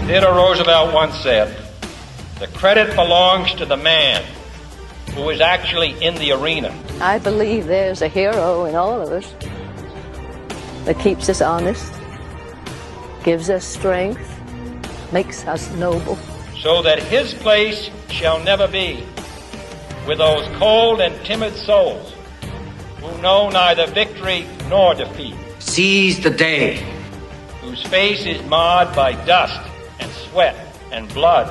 Theodore Roosevelt once said, "The credit belongs to the man who is actually in the arena." I believe there's a hero in all of us that keeps us honest, gives us strength, makes us noble. So that his place shall never be with those cold and timid souls who know neither victory nor defeat. Seize the day. Whose face is marred by dust and sweat and blood.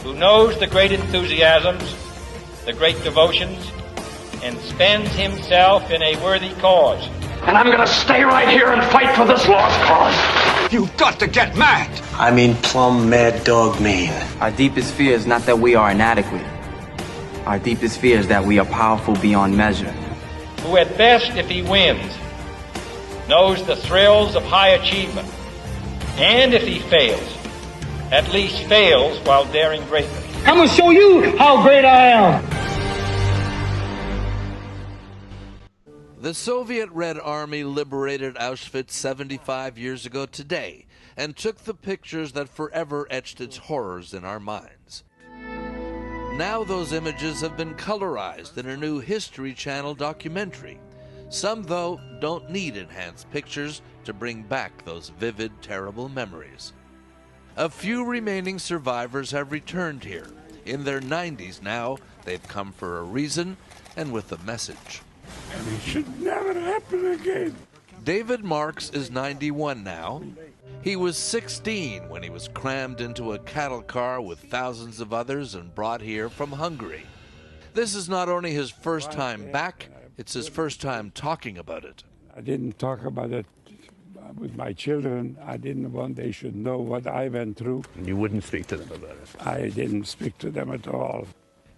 Who knows the great enthusiasms, the great devotions, and spends himself in a worthy cause. And I'm gonna stay right here and fight for this lost cause. You've got to get mad. I mean plumb mad dog mean. Our deepest fear is not that we are inadequate. Our deepest fear is that we are powerful beyond measure. Who at best, if he wins, knows the thrills of high achievement. And if he fails, at least fails while daring greatly. I'm gonna show you how great I am. The Soviet Red Army liberated Auschwitz 75 years ago today and took the pictures that forever etched its horrors in our minds. Now those images have been colorized in a new History Channel documentary. Some, though, don't need enhanced pictures to bring back those vivid, terrible memories. A few remaining survivors have returned here. In their 90s now, they've come for a reason and with a message. And it should never happen again. David Marks is 91 now. He was 16 when he was crammed into a cattle car with thousands of others and brought here from Hungary. This is not only his first time back, it's his first time talking about it. I didn't talk about it with my children. I didn't want they should know what I went through. You wouldn't speak to them about it? I didn't speak to them at all.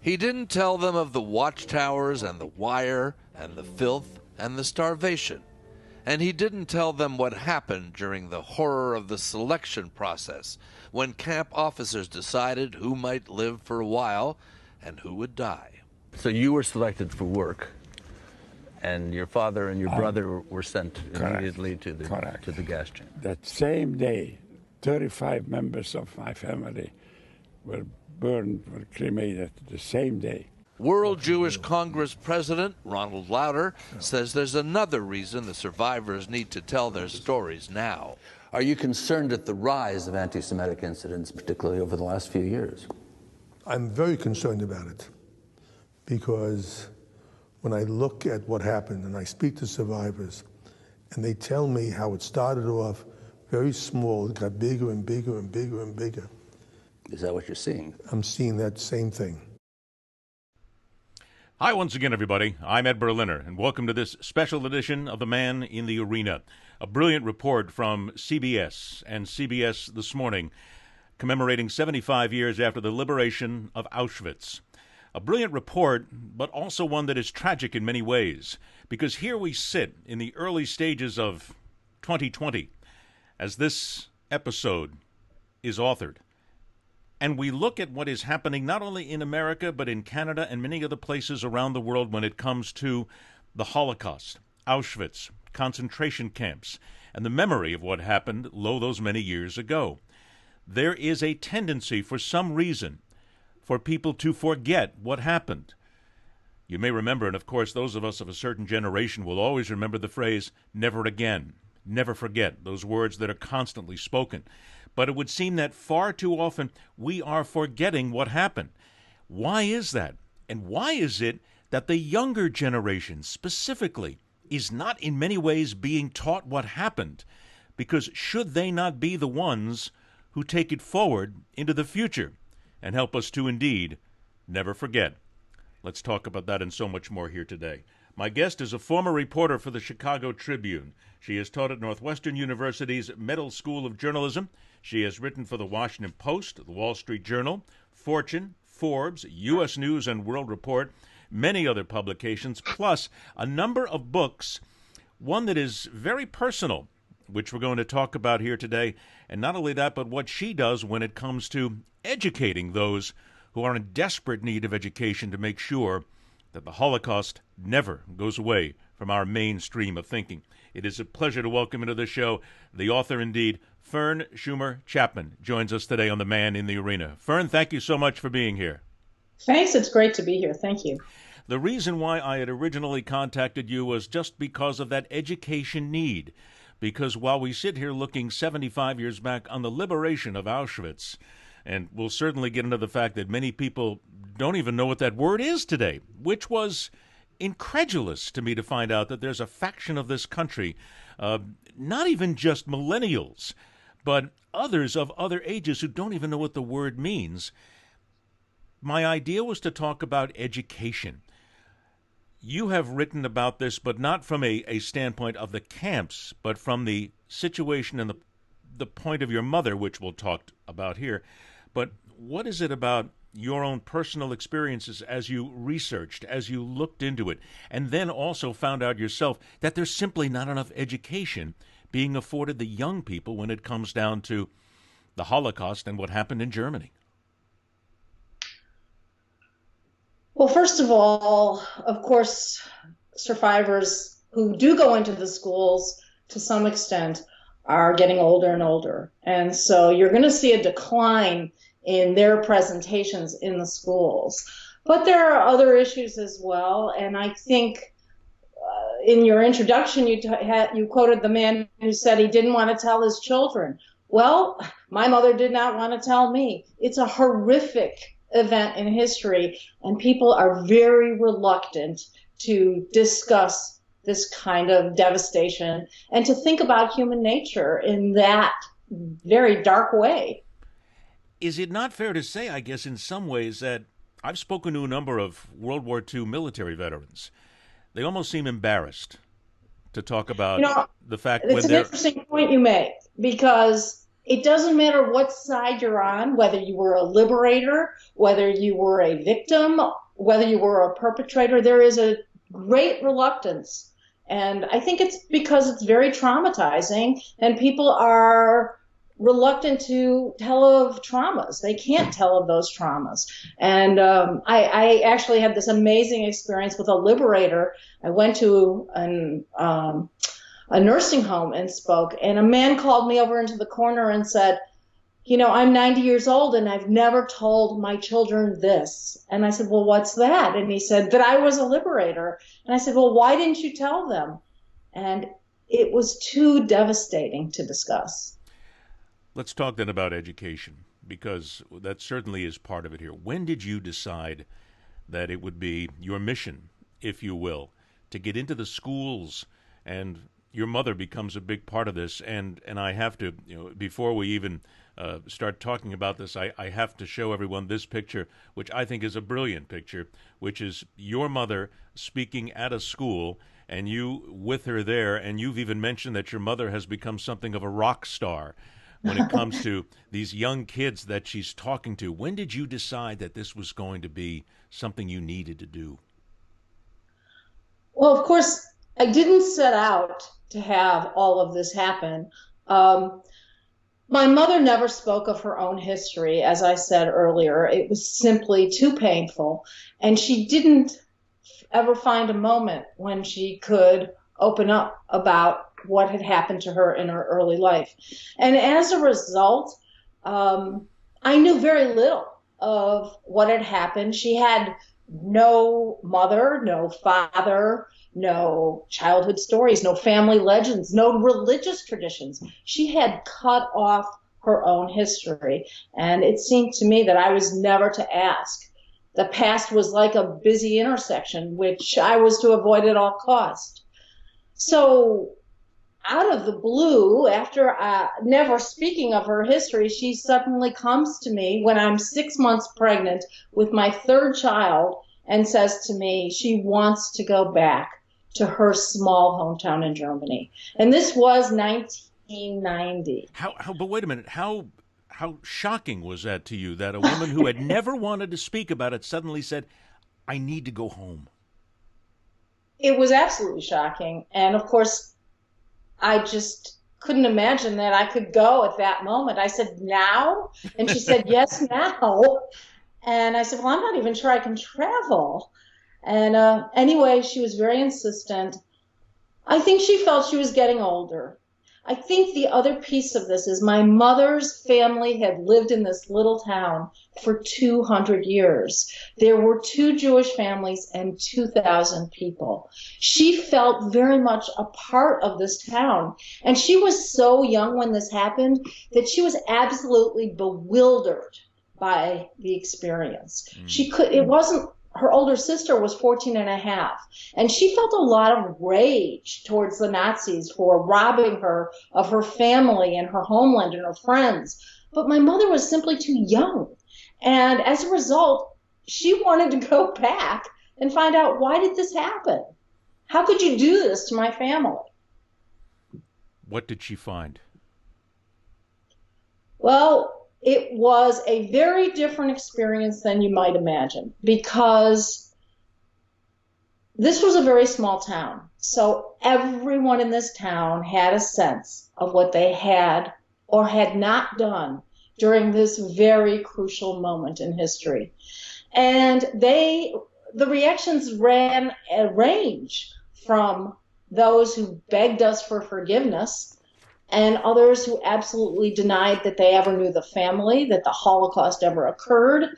He didn't tell them of the watchtowers and the wire and the filth and the starvation. And he didn't tell them what happened during the horror of the selection process when camp officers decided who might live for a while and who would die. So you were selected for work, and your father and your brother were sent immediately to the gas chamber. That same day, 35 members of my family were burned, were cremated the same day. World Jewish Congress President Ronald Lauder says there's another reason the survivors need to tell their stories now. Are you concerned at the rise of anti-Semitic incidents, particularly over the last few years? I'm very concerned about it, because when I look at what happened and I speak to survivors and they tell me how it started off very small, it got bigger and bigger and bigger and bigger. Is that what you're seeing? I'm seeing that same thing. Hi once again, everybody. I'm Ed Berliner, and welcome to this special edition of The Man in the Arena. A brilliant report from CBS and CBS This Morning, commemorating 75 years after the liberation of Auschwitz. A brilliant report, but also one that is tragic in many ways, because here we sit in the early stages of 2020, as this episode is authored. And we look at what is happening not only in America, but in Canada and many other places around the world when it comes to the Holocaust, Auschwitz, concentration camps, and the memory of what happened, lo, those many years ago. There is a tendency, for some reason, for people to forget what happened. You may remember, and of course those of us of a certain generation will always remember the phrase, never again, never forget, those words that are constantly spoken. But it would seem that far too often we are forgetting what happened. Why is that? And why is it that the younger generation specifically is not in many ways being taught what happened? Because should they not be the ones who take it forward into the future and help us to indeed never forget? Let's talk about that and so much more here today. My guest is a former reporter for the Chicago Tribune. She has taught at Northwestern University's Medill School of Journalism. She has written for the Washington Post, the Wall Street Journal, Fortune, Forbes, U.S. News and World Report, many other publications, plus a number of books, one that is very personal, which we're going to talk about here today. And not only that, but what she does when it comes to educating those who are in desperate need of education to make sure that the Holocaust never goes away from our mainstream of thinking. It is a pleasure to welcome into the show the author, indeed, Fern Schumer-Chapman, joins us today on The Man in the Arena. Fern, thank you so much for being here. Thanks. It's great to be here. Thank you. The reason why I had originally contacted you was just because of that education need. Because while we sit here looking 75 years back on the liberation of Auschwitz, and we'll certainly get into the fact that many people don't even know what that word is today, which was incredulous to me to find out that there's a faction of this country, not even just millennials, but others of other ages who don't even know what the word means. My idea was to talk about education. You have written about this, but not from a standpoint of the camps, but from the situation and the point of your mother, which we'll talk about here. But what is it about your own personal experiences as you researched, as you looked into it, and then also found out yourself that there's simply not enough education being afforded the young people when it comes down to the Holocaust and what happened in Germany? Well, first of all, of course, survivors who do go into the schools to some extent are getting older and older. And so you're going to see a decline in their presentations in the schools. But there are other issues as well. And I think in your introduction, you quoted the man who said he didn't want to tell his children. Well, my mother did not want to tell me. It's a horrific event in history, and people are very reluctant to discuss this kind of devastation and to think about human nature in that very dark way. Is it not fair to say, I guess, in some ways, that I've spoken to a number of World War II military veterans. They almost seem embarrassed to talk about the fact when they're... It's an interesting point you make, because it doesn't matter what side you're on, whether you were a liberator, whether you were a victim, whether you were a perpetrator, there is a great reluctance. And I think it's because it's very traumatizing, and people are reluctant to tell of traumas. They can't tell of those traumas. And I actually had this amazing experience with a liberator. I went to a nursing home and spoke, and a man called me over into the corner and said, you know, I'm 90 years old and I've never told my children this. And I said, well, what's that? And he said that I was a liberator. And I said, well, why didn't you tell them? And it was too devastating to discuss. Let's talk then about education, because that certainly is part of it here. When did you decide that it would be your mission, if you will, to get into the schools? And your mother becomes a big part of this, and I have to, before we even start talking about this, I have to show everyone this picture, which I think is a brilliant picture, which is your mother speaking at a school, and you with her there, and you've even mentioned that your mother has become something of a rock star when it comes to these young kids that she's talking to. When did you decide that this was going to be something you needed to do? Well, of course, I didn't set out to have all of this happen. My mother never spoke of her own history, as I said earlier. It was simply too painful, and she didn't ever find a moment when she could open up about what had happened to her in her early life. And as a result, I knew very little of what had happened. She had no mother, no father, no childhood stories, no family legends, no religious traditions. She had cut off her own history. And it seemed to me that I was never to ask. The past was like a busy intersection, which I was to avoid at all costs. So out of the blue, after never speaking of her history, she suddenly comes to me when I'm 6 months pregnant with my third child and says to me she wants to go back to her small hometown in Germany. And this was 1990. But wait a minute. How shocking was that to you, that a woman who had never wanted to speak about it suddenly said, I need to go home? It was absolutely shocking. And of course, I just couldn't imagine that I could go at that moment. I said, now? And she said, yes, now. And I said, well, I'm not even sure I can travel. And anyway, she was very insistent. I think she felt she was getting older. I think the other piece of this is my mother's family had lived in this little town for 200 years. There were 2 Jewish families and 2,000 people. She felt very much a part of this town. And she was so young when this happened that she was absolutely bewildered by the experience. Her older sister was 14 and a half, and she felt a lot of rage towards the Nazis for robbing her of her family and her homeland and her friends. But my mother was simply too young. And as a result, she wanted to go back and find out, why did this happen? How could you do this to my family? What did she find? Well, it was a very different experience than you might imagine, because this was a very small town. So everyone in this town had a sense of what they had or had not done during this very crucial moment in history. And the reactions ran a range from those who begged us for forgiveness and others who absolutely denied that they ever knew the family, that the Holocaust ever occurred.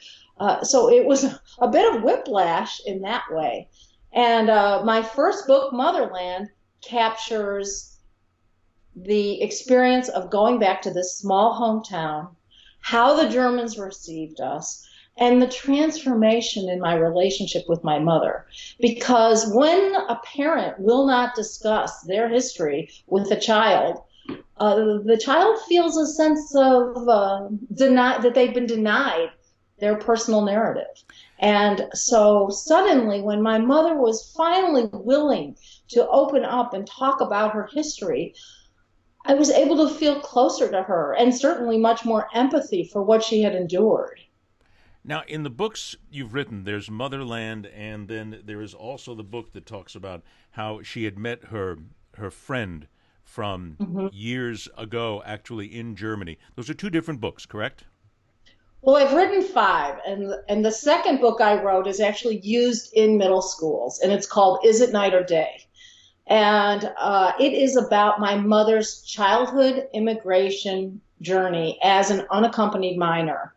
So it was a bit of whiplash in that way. And my first book, Motherland, captures the experience of going back to this small hometown, how the Germans received us, and the transformation in my relationship with my mother. Because when a parent will not discuss their history with a child, the child feels a sense of that they've been denied their personal narrative. And so suddenly, when my mother was finally willing to open up and talk about her history, I was able to feel closer to her and certainly much more empathy for what she had endured. Now, in the books you've written, there's Motherland, and then there is also the book that talks about how she had met her friend from years ago, actually in Germany. Those are 2 different books, correct? Well, I've written 5, and the second book I wrote is actually used in middle schools, and it's called Is It Night or Day? And it is about my mother's childhood immigration journey as an unaccompanied minor.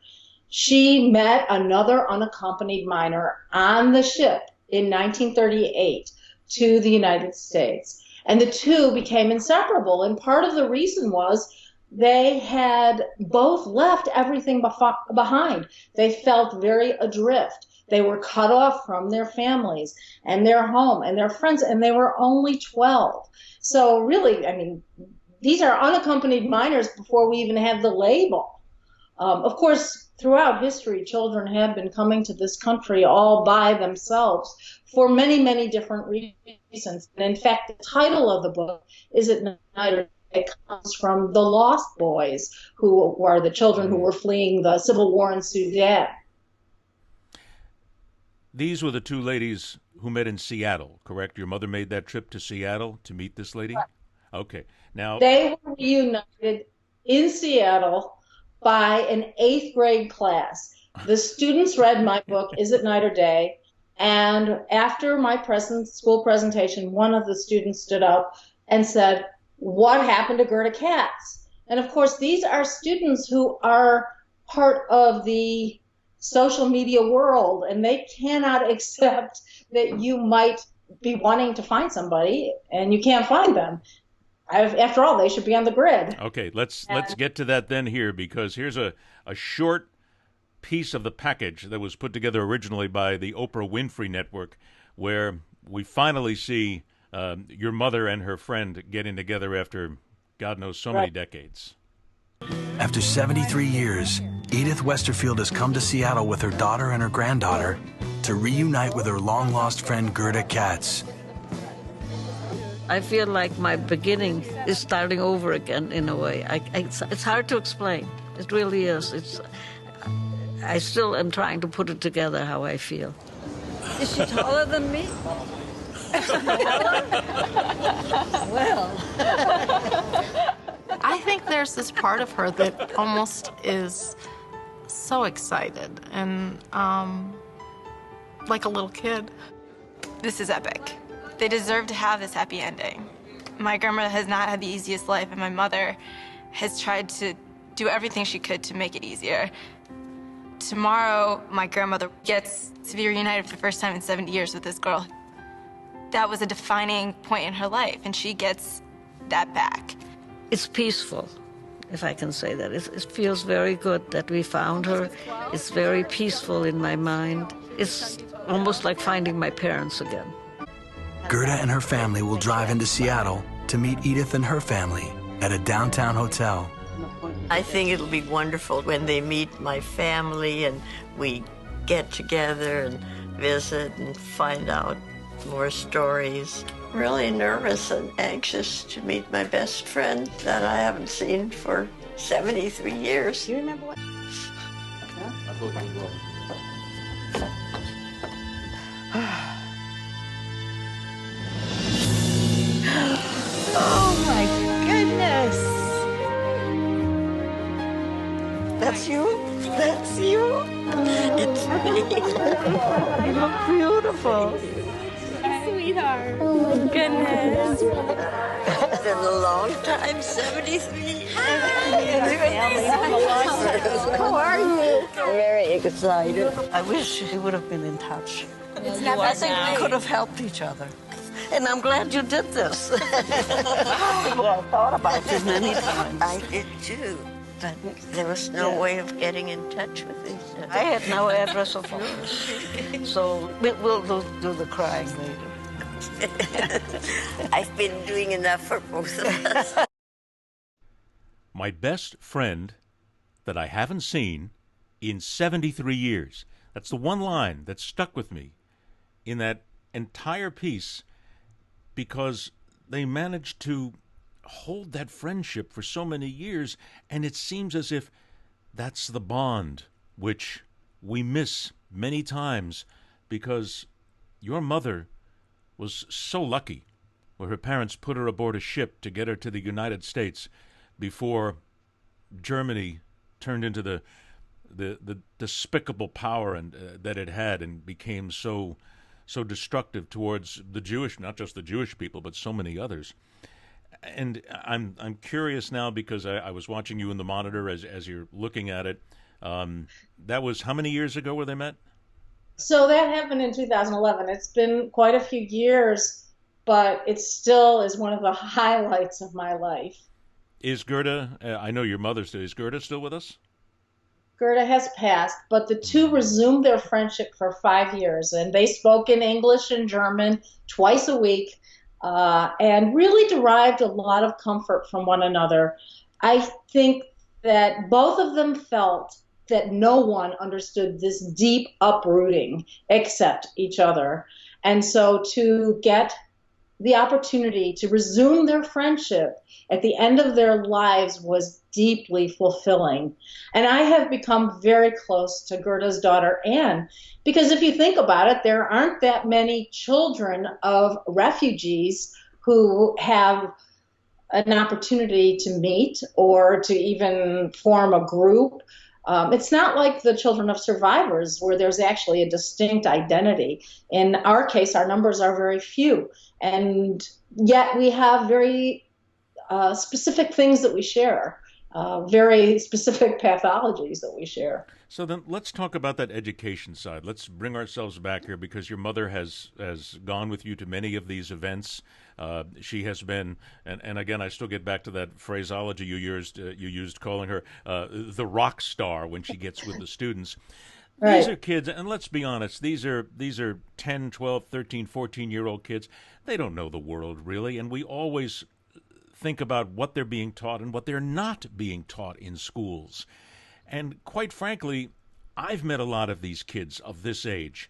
She met another unaccompanied minor on the ship in 1938 to the United States. And the 2 became inseparable. And part of the reason was they had both left everything behind. They felt very adrift. They were cut off from their families and their home and their friends, and they were only 12. So really, I mean, these are unaccompanied minors before we even have the label. Of course, throughout history, children have been coming to this country all by themselves for many, many different reasons. And in fact, the title of the book, Is It Night or Day, comes from the Lost Boys, who are the children who were fleeing the civil war in Sudan. These were the 2 ladies who met in Seattle, correct? Your mother made that trip to Seattle to meet this lady? Right. Okay. Now, they were reunited in Seattle by an 8th grade class. The students read my book, Is It Night or Day? And after my school presentation, one of the students stood up and said, what happened to Gerda Katz? And of course, these are students who are part of the social media world, and they cannot accept that you might be wanting to find somebody and you can't find them. After all, they should be on the grid. Okay, let's get to that then here, because here's a short piece of the package that was put together originally by the Oprah Winfrey Network, where we finally see your mother and her friend getting together after God knows so many decades. After 73 years, Edith Westerfield has come to Seattle with her daughter and her granddaughter to reunite with her long-lost friend Gerda Katz. I feel like my beginning is starting over again in a way. It's hard to explain. It really is. I still am trying to put it together how I feel. Is she taller than me? Well. I think there's this part of her that almost is so excited and like a little kid. This is epic. They deserve to have this happy ending. My grandmother has not had the easiest life, and my mother has tried to do everything she could to make it easier. Tomorrow, my grandmother gets to be reunited for the first time in 70 years with this girl. That was a defining point in her life, and she gets that back. It's peaceful, if I can say that. It feels very good that we found her. It's very peaceful in my mind. It's almost like finding my parents again. Gerda and her family will drive into Seattle to meet Edith and her family at a downtown hotel. I think it'll be wonderful when they meet my family and we get together and visit and find out more stories. Really nervous and anxious to meet my best friend that I haven't seen for 73 years. Do you remember what? Oh my goodness! That's you? That's you? It's me. You look beautiful. Sweetheart. Oh my goodness. It's been a long time, 73. How are you? Very excited. I wish we would have been in touch. I think we could have helped each other. And I'm glad you did this. I thought about it many times. I did too. But there was no way of getting in touch with each other. I had no address of yours. So we'll do the crying later. I've been doing enough for both of us. My best friend that I haven't seen in 73 years. That's the one line that stuck with me in that entire piece, because they managed to hold that friendship for so many years, and it seems as if that's the bond which we miss many times, because your mother was so lucky where her parents put her aboard a ship to get her to the United States before Germany turned into the despicable power and that it had, and became so destructive towards the Jewish, not just the Jewish people, but so many others. And I'm curious now, because I was watching you in the monitor as you're looking at it. That was how many years ago were they met? So that happened in 2011. It's been quite a few years, but it still is one of the highlights of my life. Is Gerda, I know your mother's still, is Gerda still with us? Gerda has passed, but the two resumed their friendship for 5 years, and they spoke in English and German twice a week, and really derived a lot of comfort from one another. I think that both of them felt that no one understood this deep uprooting except each other. And so to get the opportunity to resume their friendship at the end of their lives was deeply fulfilling. And I have become very close to Gerda's daughter, Anne, because if you think about it, there aren't that many children of refugees who have an opportunity to meet or to even form a group. It's not like the children of survivors where there's actually a distinct identity. In our case, our numbers are very few, and yet we have very specific things that we share, very specific pathologies that we share. So then let's talk about that education side. Let's bring ourselves back here, because your mother has gone with you to many of these events. She has been, and again, I still get back to that phraseology you used calling her the rock star when she gets with the students. Right. These are kids, and let's be honest, these are 10, 12, 13, 14-year-old kids. They don't know the world, really, and we always think about what they're being taught and what they're not being taught in schools. And quite frankly, I've met a lot of these kids of this age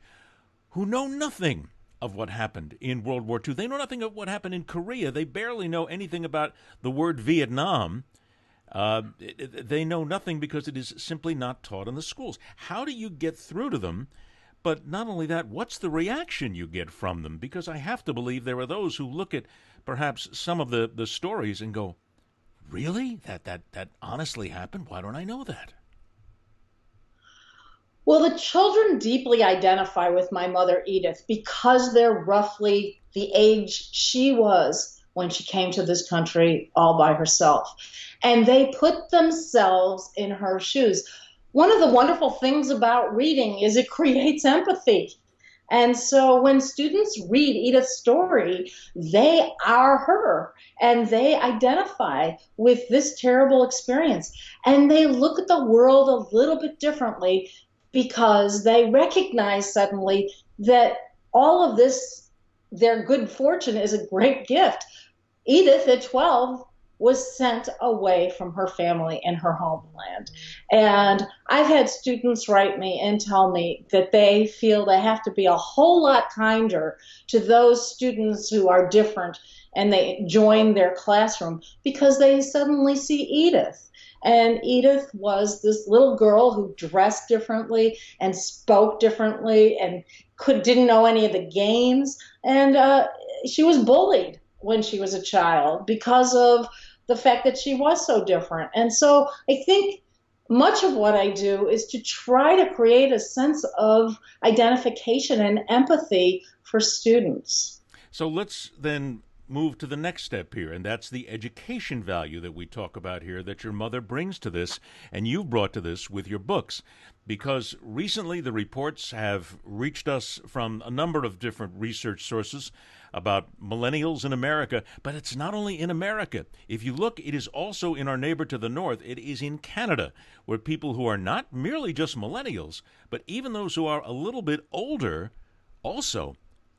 who know nothing of what happened in World War II. They know nothing of what happened in Korea. They barely know anything about the word Vietnam. They know nothing because it is simply not taught in the schools. How do you get through to them? But not only that, what's the reaction you get from them? Because I have to believe there are those who look at perhaps some of the stories and go, really? That honestly happened? Why don't I know that? Well, the children deeply identify with my mother, Edith, because they're roughly the age she was when she came to this country all by herself. And they put themselves in her shoes. One of the wonderful things about reading is it creates empathy. And so when students read Edith's story, they are her and they identify with this terrible experience. And they look at the world a little bit differently because they recognize suddenly that all of this, their good fortune, is a great gift. Edith, at 12, was sent away from her family and her homeland. And I've had students write me and tell me that they feel they have to be a whole lot kinder to those students who are different and they join their classroom because they suddenly see Edith. And Edith was this little girl who dressed differently and spoke differently and didn't know any of the games. And she was bullied when she was a child because of the fact that she was so different. And so I think much of what I do is to try to create a sense of identification and empathy for students. So let's then move to the next step here, and that's the education value that we talk about here that your mother brings to this, and you've brought to this with your books. Because recently the reports have reached us from a number of different research sources about millennials in America, but it's not only in America. If you look, it is also in our neighbor to the north. It is in Canada, where people who are not merely just millennials, but even those who are a little bit older also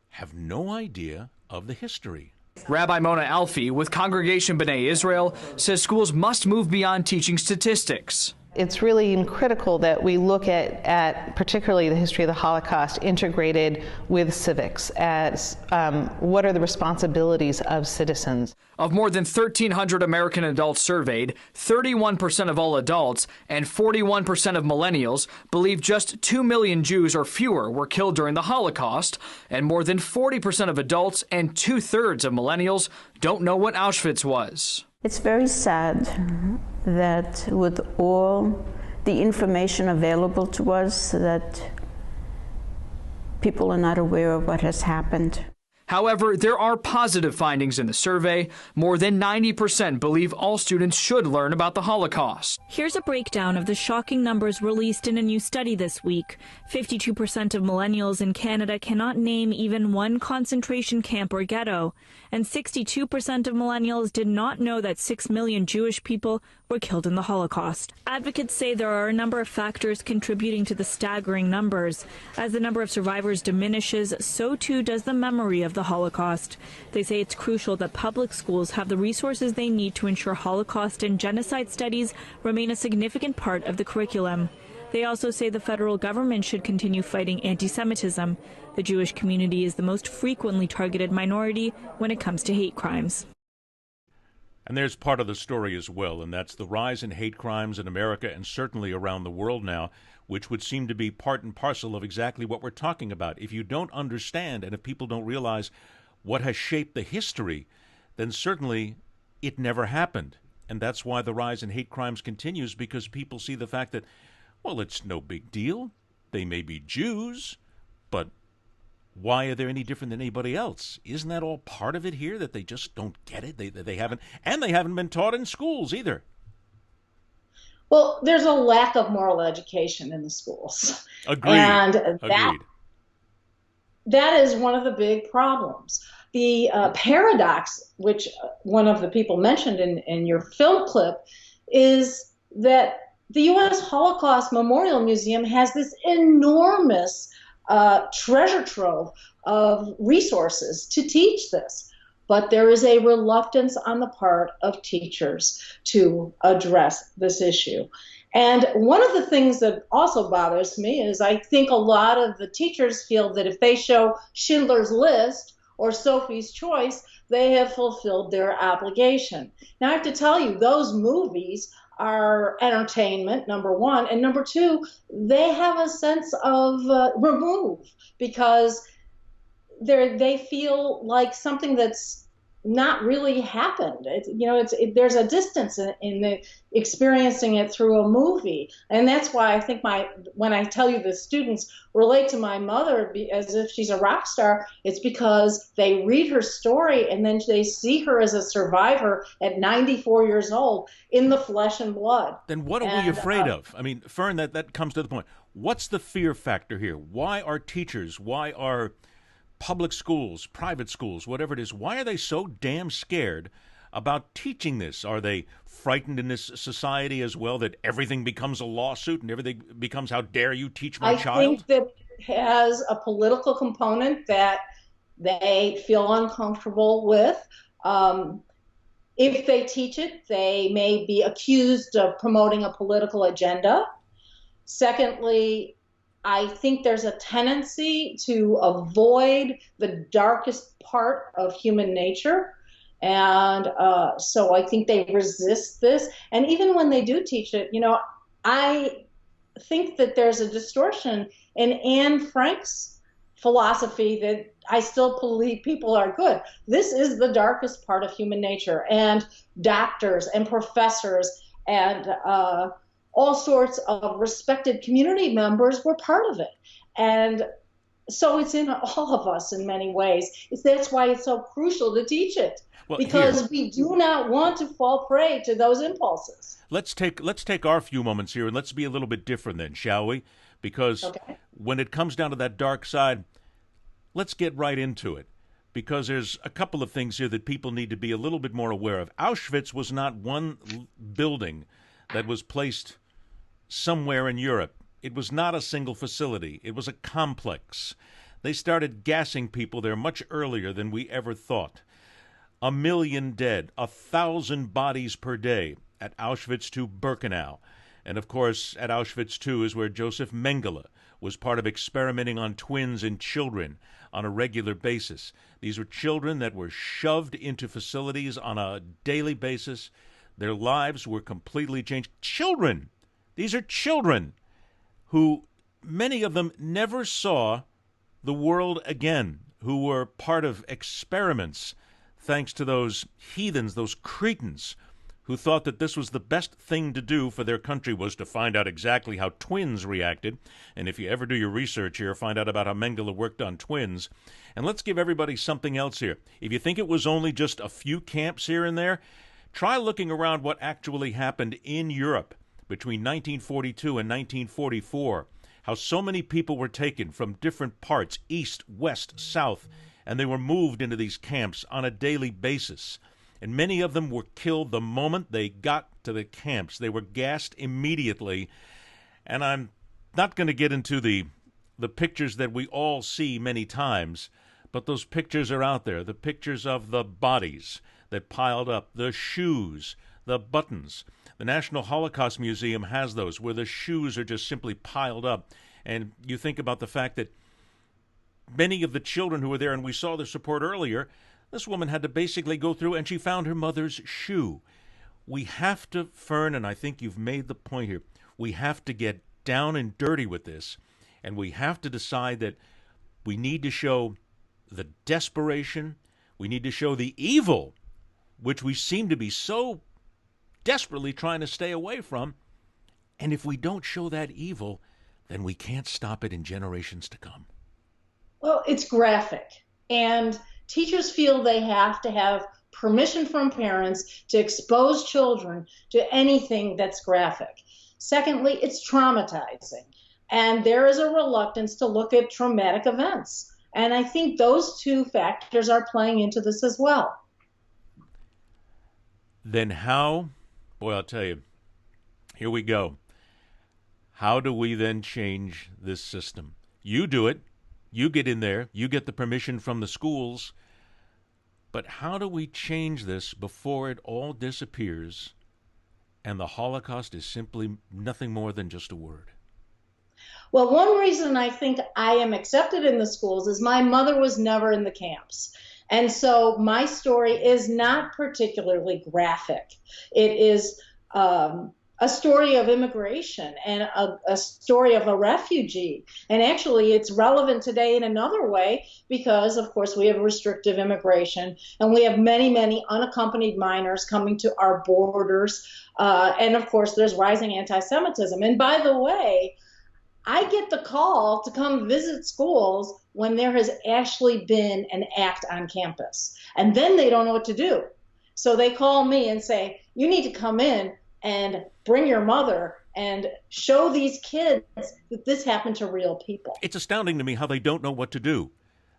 have no idea of the history. Rabbi Mona Alfie with Congregation B'nai Israel says schools must move beyond teaching statistics. It's really critical that we look at particularly the history of the Holocaust integrated with civics as what are the responsibilities of citizens. Of more than 1,300 American adults surveyed, 31% of all adults and 41% of millennials believe just 2 million Jews or fewer were killed during the Holocaust, and more than 40% of adults and 2/3 of millennials don't know what Auschwitz was. It's very sad that with all the information available to us, that people are not aware of what has happened. However, there are positive findings in the survey. More than 90% believe all students should learn about the Holocaust. Here's a breakdown of the shocking numbers released in a new study this week. 52% of millennials in Canada cannot name even one concentration camp or ghetto, and 62% of millennials did not know that 6 million Jewish people were killed in the Holocaust. Advocates say there are a number of factors contributing to the staggering numbers. As the number of survivors diminishes, so too does the memory of the Holocaust. They say it's crucial that public schools have the resources they need to ensure Holocaust and genocide studies remain a significant part of the curriculum. They also say the federal government should continue fighting anti-Semitism. The Jewish community is the most frequently targeted minority when it comes to hate crimes. And there's part of the story as well, and that's the rise in hate crimes in America and certainly around the world now, which would seem to be part and parcel of exactly what we're talking about. If you don't understand and if people don't realize what has shaped the history, then certainly it never happened. And that's why the rise in hate crimes continues, because people see the fact that, well, it's no big deal. They may be Jews, but why are they any different than anybody else? Isn't that all part of it here, that they just don't get it? They haven't, and they haven't been taught in schools either. Well, there's a lack of moral education in the schools. Agreed. And Agreed. That is one of the big problems. The paradox, which one of the people mentioned in your film clip, is that the U.S. Holocaust Memorial Museum has this enormous treasure trove of resources to teach this. But there is a reluctance on the part of teachers to address this issue. And one of the things that also bothers me is I think a lot of the teachers feel that if they show Schindler's List or Sophie's Choice, they have fulfilled their obligation. Now, I have to tell you, those movies are entertainment, number one, and number two, they have a sense of remove, because they feel like something that's not really happened. There's a distance in the experiencing it through a movie, and that's why I think when I tell you the students relate to my mother as if she's a rock star, it's because they read her story and then they see her as a survivor at 94 years old in the flesh and blood. Then what are we afraid of? I mean, Fern, that comes to the point. What's the fear factor here? Why are teachers, why are public schools, private schools, whatever it is, why are they so damn scared about teaching this? Are they frightened in this society as well that everything becomes a lawsuit and everything becomes, how dare you teach my child? I think that it has a political component that they feel uncomfortable with. If they teach it, they may be accused of promoting a political agenda. Secondly, I think there's a tendency to avoid the darkest part of human nature. And so I think they resist this. And even when they do teach it, I think that there's a distortion in Anne Frank's philosophy that I still believe people are good. This is the darkest part of human nature. And doctors and professors and all sorts of respected community members were part of it. And so it's in all of us in many ways. That's why it's so crucial to teach it, because we do not want to fall prey to those impulses. Let's take our few moments here and let's be a little bit different then, shall we? Because when it comes down to that dark side, let's get right into it. Because there's a couple of things here that people need to be a little bit more aware of. Auschwitz was not one building that was placed somewhere in Europe. It was not a single facility. It was a complex. They started gassing people there much earlier than we ever thought. 1 million dead, 1,000 bodies per day at Auschwitz to Birkenau. And of course, at Auschwitz II is where Joseph Mengele was part of experimenting on twins in children on a regular basis. These were children that were shoved into facilities on a daily basis. Their lives were completely changed. Children! These are children who, many of them, never saw the world again, who were part of experiments thanks to those heathens, those cretins, who thought that this was the best thing to do for their country, was to find out exactly how twins reacted. And if you ever do your research here, find out about how Mengele worked on twins. And let's give everybody something else here. If you think it was only just a few camps here and there, try looking around what actually happened in Europe between 1942 and 1944, how so many people were taken from different parts, east, west, south, and they were moved into these camps on a daily basis. And many of them were killed the moment they got to the camps. They were gassed immediately. And I'm not going to get into the pictures that we all see many times, but those pictures are out there, the pictures of the bodies that piled up, the shoes, the buttons. The National Holocaust Museum has those, where the shoes are just simply piled up. And you think about the fact that many of the children who were there, and we saw this report earlier, this woman had to basically go through, and she found her mother's shoe. We have to, Fern, and I think you've made the point here, we have to get down and dirty with this, and we have to decide that we need to show the desperation, we need to show the evil, which we seem to be so desperately trying to stay away from. And if we don't show that evil, then we can't stop it in generations to come. Well, it's graphic. And teachers feel they have to have permission from parents to expose children to anything that's graphic. Secondly, it's traumatizing. And there is a reluctance to look at traumatic events. And I think those two factors are playing into this as well. Then how, boy, I'll tell you, here we go. How do we then change this system? You do it. You get in there. You get the permission from the schools. But how do we change this before it all disappears and the Holocaust is simply nothing more than just a word? Well, one reason I think I am accepted in the schools is my mother was never in the camps. And so my story is not particularly graphic. It is a a story of immigration and a story of a refugee. And actually, it's relevant today in another way because, of course, we have restrictive immigration and we have many, many unaccompanied minors coming to our borders. And, of course, there's rising anti-Semitism. And by the way, I get the call to come visit schools when there has actually been an act on campus. And then they don't know what to do. So they call me and say, you need to come in and bring your mother and show these kids that this happened to real people. It's astounding to me how they don't know what to do.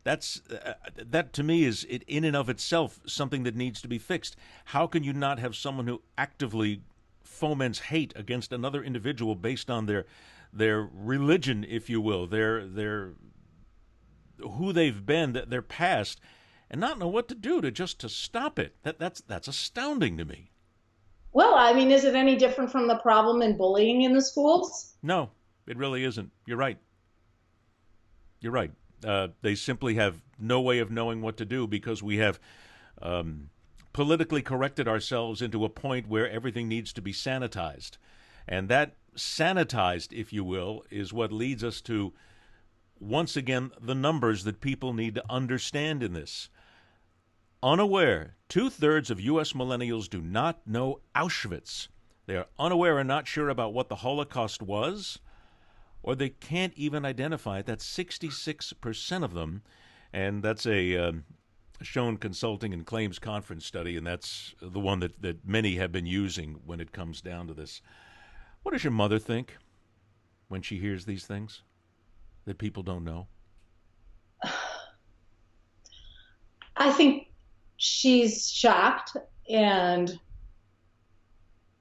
That to me is in and of itself something that needs to be fixed. How can you not have someone who actively foments hate against another individual based on their religion, if you will, their who they've been, their past, and not know what to do to stop it? That's astounding to me. Well, I mean, is it any different from the problem in bullying in the schools? No, it really isn't. You're right. You're right. They simply have no way of knowing what to do because we have politically corrected ourselves into a point where everything needs to be sanitized. And that sanitized, if you will, is what leads us to, once again, the numbers that people need to understand in this. Unaware, 2/3 of U.S. millennials do not know Auschwitz. They are unaware and not sure about what the Holocaust was, or they can't even identify it. That's 66% of them, and that's a Schoen Consulting and Claims Conference study, and that's the one that many have been using when it comes down to this. What does your mother think when she hears these things that people don't know? I think she's shocked, and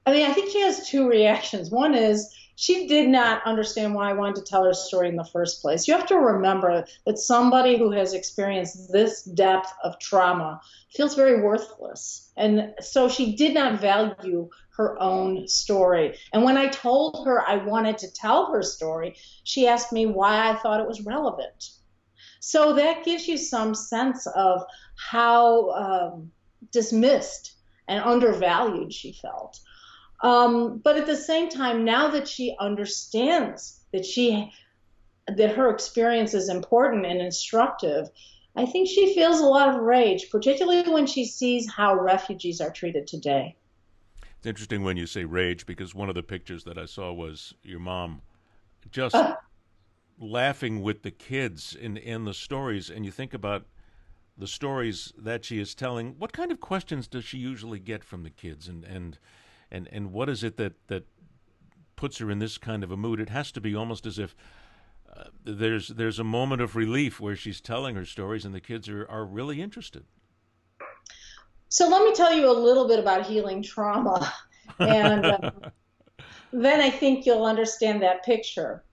I mean, I think she has two reactions. One is she did not understand why I wanted to tell her story in the first place. You have to remember that somebody who has experienced this depth of trauma feels very worthless. And so she did not value her own story. And when I told her I wanted to tell her story, she asked me why I thought it was relevant. So that gives you some sense of how dismissed and undervalued she felt. But at the same time, now that she understands that her experience is important and instructive, I think she feels a lot of rage, particularly when she sees how refugees are treated today. It's interesting when you say rage, because one of the pictures that I saw was your mom just laughing with the kids in the stories, and you think about the stories that she is telling. What kind of questions does she usually get from the kids, and what is it that puts her in this kind of a mood? It has to be almost as if there's a moment of relief where she's telling her stories and the kids are really interested. So let me tell you a little bit about healing trauma, and then I think you'll understand that picture.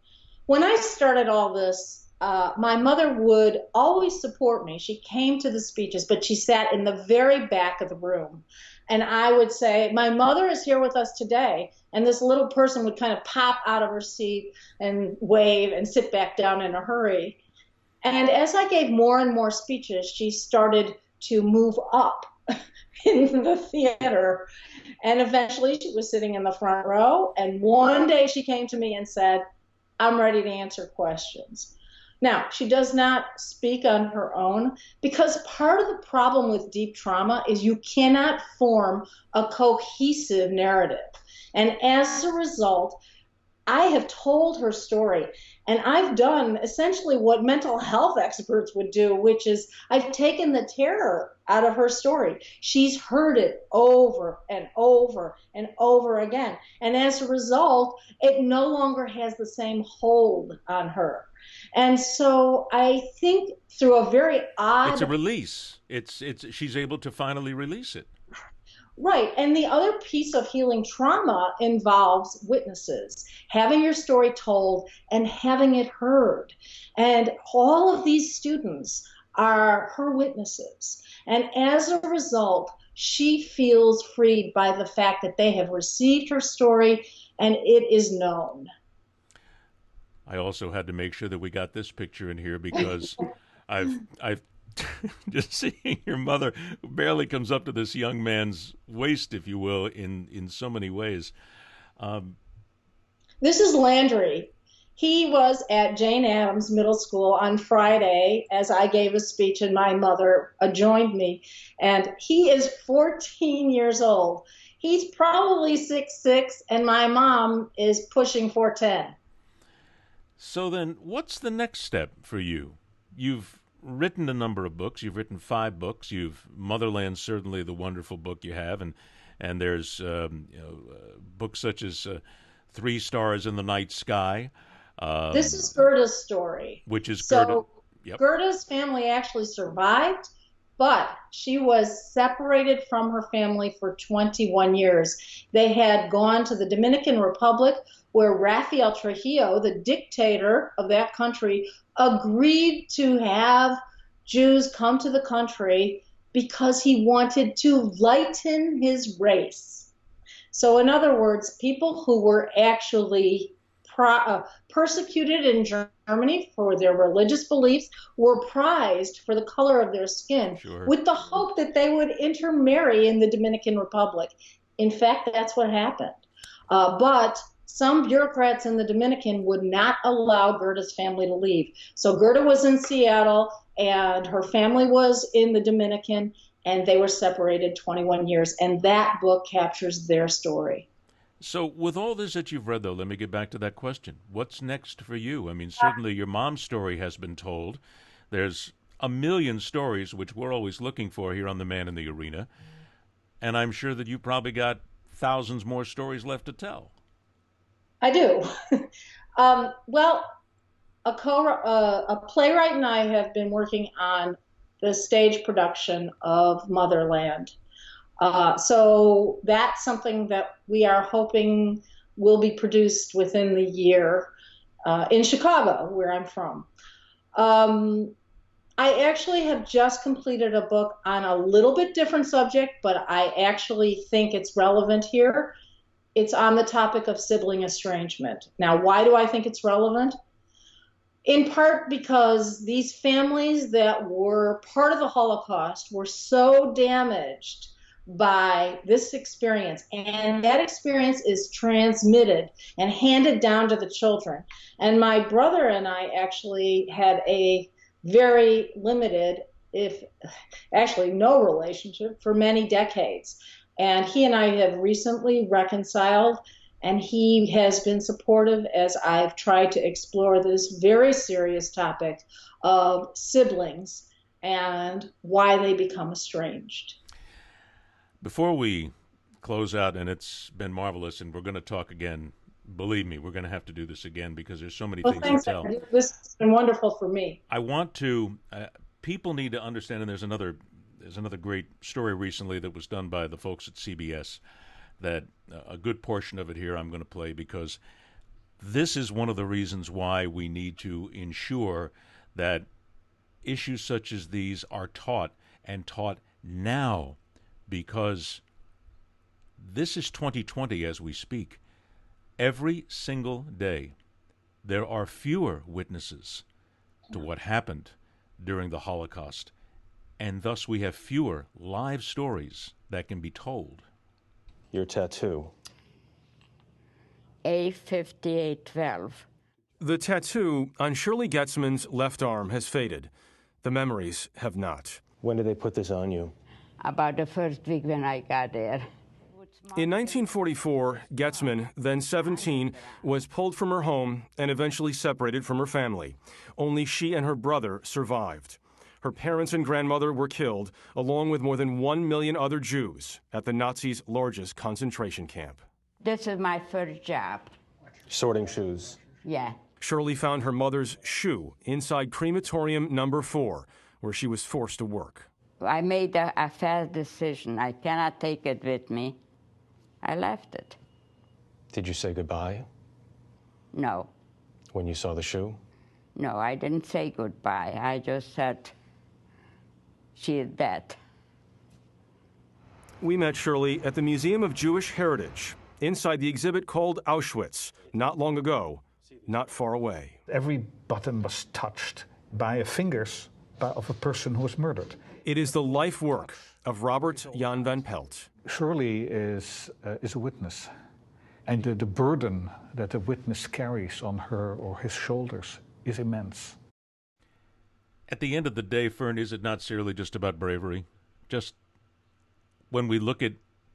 When I started all this, my mother would always support me. She came to the speeches, but she sat in the very back of the room. And I would say, my mother is here with us today. And this little person would kind of pop out of her seat and wave and sit back down in a hurry. And as I gave more and more speeches, she started to move up in the theater. And eventually she was sitting in the front row. And one day she came to me and said, I'm ready to answer questions. Now, she does not speak on her own because part of the problem with deep trauma is you cannot form a cohesive narrative. And as a result, I have told her story, and I've done essentially what mental health experts would do, which is I've taken the terror out of her story. She's heard it over and over and over again. And as a result, it no longer has the same hold on her. And so I think through a very odd... It's a release. She's able to finally release it. Right. And the other piece of healing trauma involves witnesses, having your story told and having it heard. And all of these students are her witnesses. And as a result, she feels freed by the fact that they have received her story and it is known. I also had to make sure that we got this picture in here because I've just seeing your mother barely comes up to this young man's waist, if you will, in so many ways. This is Landry. He was at Jane Addams Middle School on Friday as I gave a speech, and my mother joined me. And he is 14 years old. He's probably 6'6", and my mom is pushing 4'10". So then, what's the next step for you? You've written a number of books. You've written 5 books. Motherland's certainly the wonderful book you have, and there's books such as 3 Stars in the Night Sky. This is Gerda's story. Which is so Yep. Gerda's family actually survived, but she was separated from her family for 21 years. They had gone to the Dominican Republic, where Rafael Trujillo, the dictator of that country, agreed to have Jews come to the country because he wanted to lighten his race. So in other words, people who were actually persecuted in Germany for their religious beliefs were prized for the color of their skin, with the hope that they would intermarry in the Dominican Republic. In fact, that's what happened. But some bureaucrats in the Dominican would not allow Gerda's family to leave. So Gerda was in Seattle, and her family was in the Dominican, and they were separated 21 years. And that book captures their story. So with all this that you've read, though, let me get back to that question. What's next for you? I mean, certainly your mom's story has been told. There's a million stories, which we're always looking for here on The Man in the Arena. And I'm sure that you probably got thousands more stories left to tell. I do. Well, a playwright and I have been working on the stage production of Motherland. So that's something that we are hoping will be produced within the year in Chicago, where I'm from. I actually have just completed a book on a little bit different subject, but I actually think it's relevant here. It's on the topic of sibling estrangement. Now, why do I think it's relevant? In part because these families that were part of the Holocaust were so damaged by this experience, and that experience is transmitted and handed down to the children. And my brother and I actually had a very limited, if actually no relationship for many decades. And he and I have recently reconciled, and he has been supportive as I've tried to explore this very serious topic of siblings and why they become estranged. Before we close out, and it's been marvelous, and we're going to talk again. Believe me, we're going to have to do this again because there's so many things to tell. This has been wonderful for me. I want to, people need to understand, and there's another great story recently that was done by the folks at CBS that a good portion of it here I'm going to play, because this is one of the reasons why we need to ensure that issues such as these are taught, and taught now, because this is 2020 as we speak. Every single day, there are fewer witnesses to what happened during the Holocaust, and thus we have fewer live stories that can be told. Your tattoo. A5812. The tattoo on Shirley Getzman's left arm has faded. The memories have not. When did they put this on you? About the first week when I got there. In 1944, Getzman, then 17, was pulled from her home and eventually separated from her family. Only she and her brother survived. Her parents and grandmother were killed, along with more than 1 million other Jews at the Nazis' largest concentration camp. This is my first job. Sorting shoes. Yeah. Shirley found her mother's shoe inside crematorium number 4, where she was forced to work. I made a fast decision. I cannot take it with me. I left it. Did you say goodbye? No. When you saw the shoe? No, I didn't say goodbye. I just said, she is dead. We met Shirley at the Museum of Jewish Heritage, inside the exhibit called Auschwitz, not long ago, not far away. Every button was touched by fingers of a person who was murdered. It is the life work of Robert Jan van Pelt. Shirley is a witness, And the burden that the witness carries on her or his shoulders is immense. At the end of the day, Fern, is it not seriously just about bravery? Just when we look at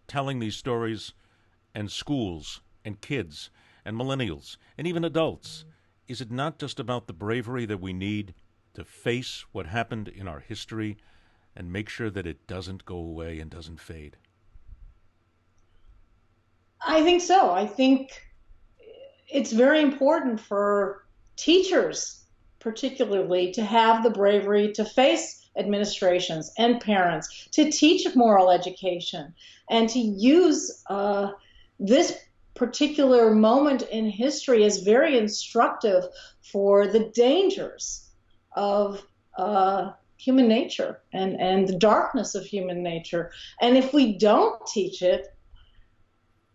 telling these stories, and schools and kids and millennials and even adults, is it not just about the bravery that we need to face what happened in our history and make sure that it doesn't go away and doesn't fade? I think so. I think it's very important for teachers, particularly, to have the bravery to face administrations and parents, to teach moral education, and to use this particular moment in history as very instructive for the dangers of human nature and the darkness of human nature. And if we don't teach it,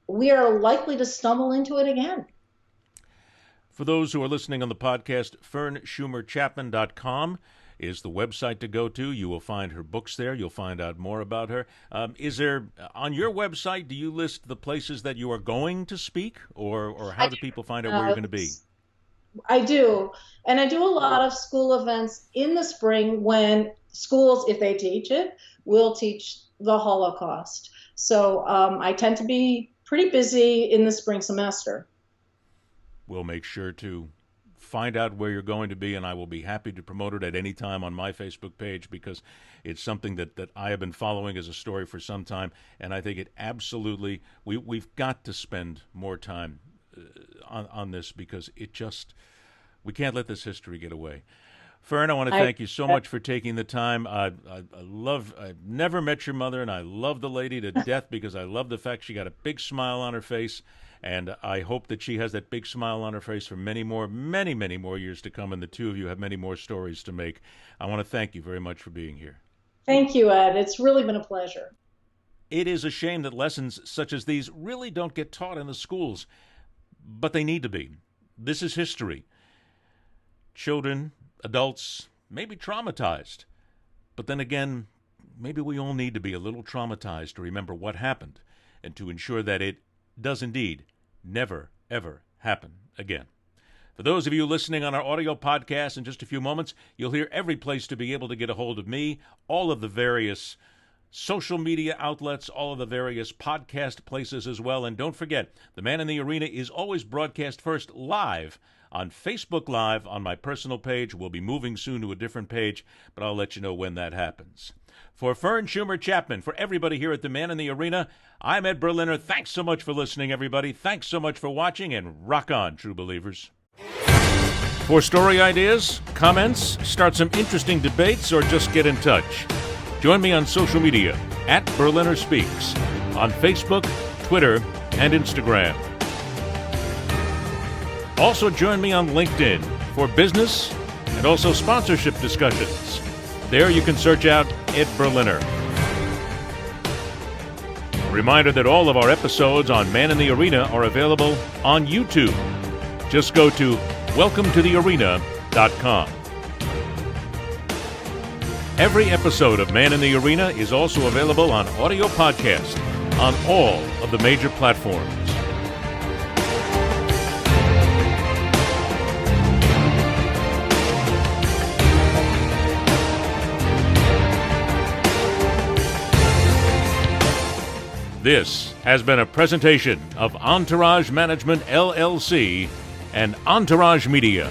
we are likely to stumble into it again. For those who are listening on the podcast, FernSchumer-Chapman.com is the website to go to. You will find her books there. You'll find out more about her. Is there, on your website, do you list the places that you are going to speak, or how do people find out where you're going to be? I do. And I do a lot of school events in the spring when schools, if they teach it, will teach the Holocaust. So I tend to be pretty busy in the spring semester. We'll make sure to find out where you're going to be, and I will be happy to promote it at any time on my Facebook page, because it's something that I have been following as a story for some time, and I think it absolutely, we've got to spend more time on this, because it just, we can't let this history get away. Fern, I want to thank you so much for taking the time. I've never met your mother, and I love the lady to death, because I love the fact she got a big smile on her face, and I hope that she has that big smile on her face for many more years to come, and the two of you have many more stories to make. I want to thank you very much for being here. Thank you, Ed. It's really been a pleasure. It is a shame that lessons such as these really don't get taught in the schools, but they need to be. This is history. Children, adults may be traumatized, but then again, maybe we all need to be a little traumatized to remember what happened and to ensure that it does indeed never, ever happen again. For those of you listening on our audio podcast, in just a few moments, you'll hear every place to be able to get a hold of me, all of the various social media outlets, all of the various podcast places as well. And don't forget, The Man in the Arena is always broadcast first live on Facebook Live on my personal page. We'll be moving soon to a different page, but I'll let you know when that happens. For Fern Schumer-Chapman, for everybody here at The Man in the Arena, I'm Ed Berliner. Thanks so much for listening, everybody. Thanks so much for watching, and rock on, true believers. For story ideas, comments, start some interesting debates, or just get in touch, join me on social media at Berliner Speaks on Facebook, Twitter, and Instagram. Also join me on LinkedIn for business and also sponsorship discussions. There you can search out Ed Berliner. A reminder that all of our episodes on Man in the Arena are available on YouTube. Just go to welcometothearena.com. Every episode of Man in the Arena is also available on audio podcast on all of the major platforms. This has been a presentation of Entourage Management, LLC and Entourage Media.